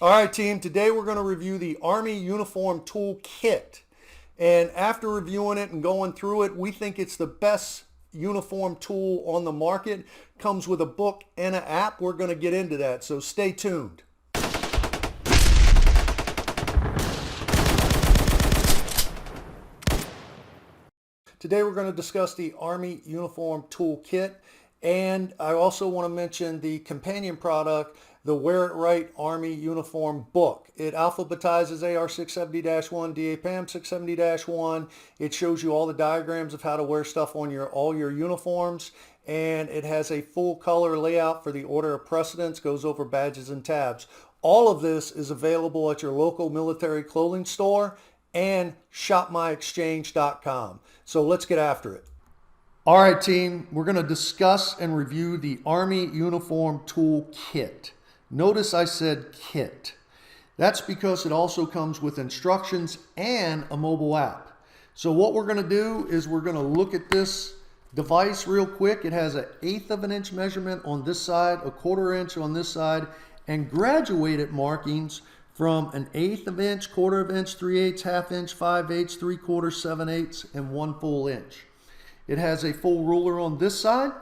All right, team, today we're going to review the Army Uniform Tool Kit. And after reviewing it and going through it, we think it's the best uniform tool on the market. Comes with a book and an app. We're going to get into that, so stay tuned. Today we're going to discuss the Army Uniform Tool Kit, and I also want to mention the companion product, the Wear It Right Army Uniform Book. It alphabetizes AR 670-1, DAPAM 670-1. It shows you all the diagrams of how to wear stuff on all your uniforms, and it has a full color layout for the order of precedence, goes over badges and tabs. All of this is available at your local military clothing store and shopmyexchange.com. So let's get after it. All right, team, we're going to discuss and review the Army Uniform Tool Kit. Notice I said kit. That's because it also comes with instructions and a mobile app. So what we're going to do is we're going to look at this device real quick. It has an 1/8 of an inch measurement on this side, a 1/4 inch on this side, and graduated markings from an 1/8 of an inch, 1/4 of an inch, 3/8, 1/2 inch, 5/8, 3/4, 7/8, and 1 full inch. It has a full ruler on this side.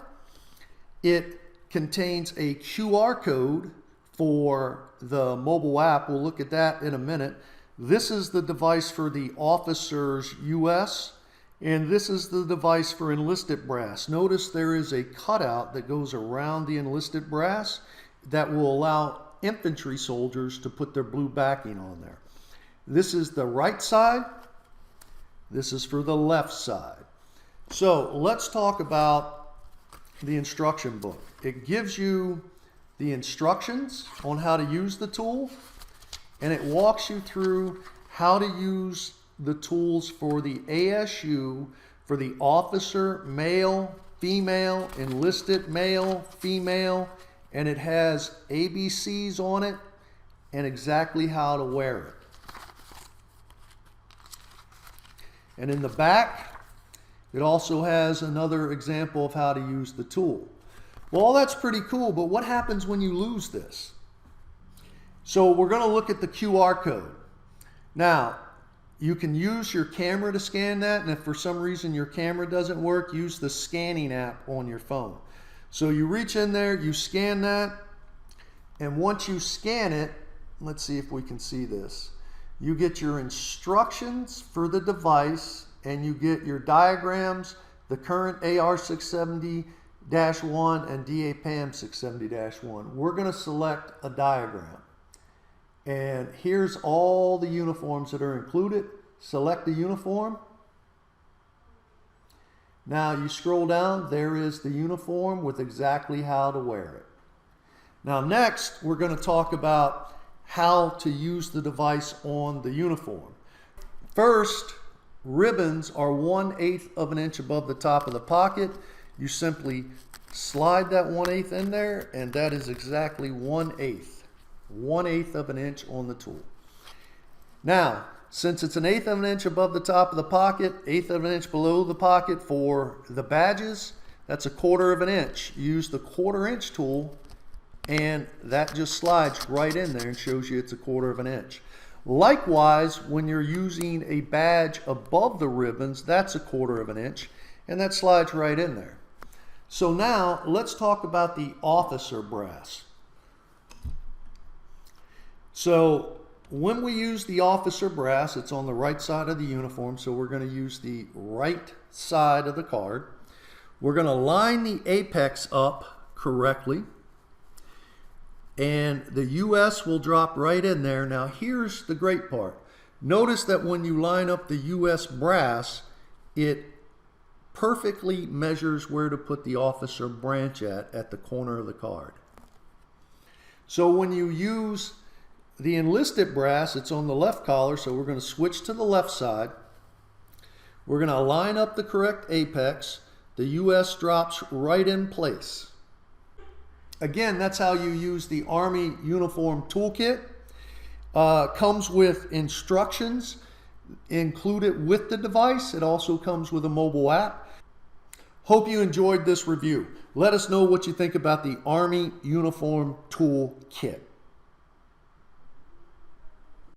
It contains a QR code for the mobile app. We'll look at that in a minute. This is the device for the officers US, and this is the device for enlisted brass. Notice there is a cutout that goes around the enlisted brass that will allow infantry soldiers to put their blue backing on there. This is the right side. This is for the left side. So let's talk about the instruction book. It gives you the instructions on how to use the tool, and it walks you through how to use the tools for the ASU for the officer, male, female, enlisted male, female, and it has ABCs on it and exactly how to wear it. And in the back, it also has another example of how to use the tool. Well, that's pretty cool, but what happens when you lose this? So we're going to look at the QR code. Now, you can use your camera to scan that, and if for some reason your camera doesn't work, use the scanning app on your phone. So you reach in there, you scan that, and once you scan it, let's see if we can see this. You get your instructions for the device, and you get your diagrams, the current AR 670-1 and DAPAM 670-1. We're going to select a diagram. And here's all the uniforms that are included. Select the uniform. Now you scroll down, there is the uniform with exactly how to wear it. Now next, we're going to talk about how to use the device on the uniform. First, ribbons are 1/8 of an inch above the top of the pocket. You simply slide that 1/8 in there, and that is exactly 1/8 of an inch on the tool. Now, since it's 1/8 of an inch above the top of the pocket, 1/8 of an inch below the pocket for the badges, that's a 1/4 of an inch. Use the 1/4 inch tool, and that just slides right in there and shows you it's a 1/4 of an inch. Likewise, when you're using a badge above the ribbons, that's a 1/4 of an inch, and that slides right in there. So now let's talk about the officer brass. So when we use the officer brass, it's on the right side of the uniform, so we're going to use the right side of the card. We're going to line the apex up correctly, and the US will drop right in there. Now here's the great part. Notice that when you line up the US brass, it perfectly measures where to put the officer branch at the corner of the card. So when you use the enlisted brass, it's on the left collar, so we're going to switch to the left side. We're going to line up the correct apex. The US drops right in place. Again, that's how you use the Army Uniform Toolkit. Comes with instructions included with the device. It also comes with a mobile app. Hope you enjoyed this review. Let us know what you think about the Army Uniform Tool Kit.